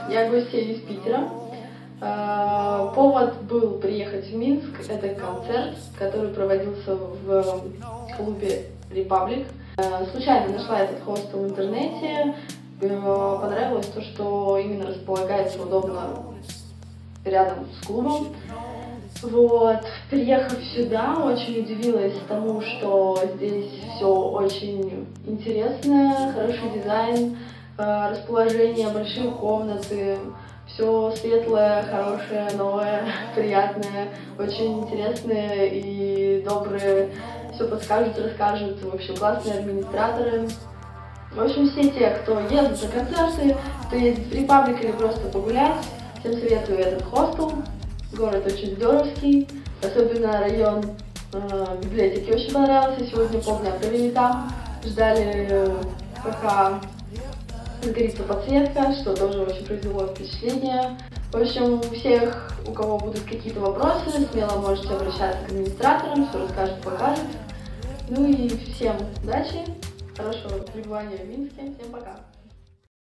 Я гостья из Питера. Повод был приехать в Минск. Это концерт, который проводился в клубе Republic. Случайно нашла этот хостел в интернете. Понравилось то, что именно располагается удобно рядом с клубом. Вот, приехав сюда, очень удивилась тому, что здесь все очень интересное, хороший дизайн, расположение, большие комнаты, все светлое, хорошее, новое, приятное, очень интересные и добрые, все подскажут, расскажут, в общем, классные администраторы. В общем, все те, кто едут на концерты, кто едет в Republic или просто погулять, всем советую этот хостел. Город очень здоровский, особенно район библиотеки очень понравился. Сегодня полдня провели там, ждали, пока загорится подсветка, что тоже очень произвело впечатление. В общем, у всех, у кого будут какие-то вопросы, смело можете обращаться к администраторам, все расскажет, покажет. Ну и всем удачи, хорошего пребывания в Минске, всем пока!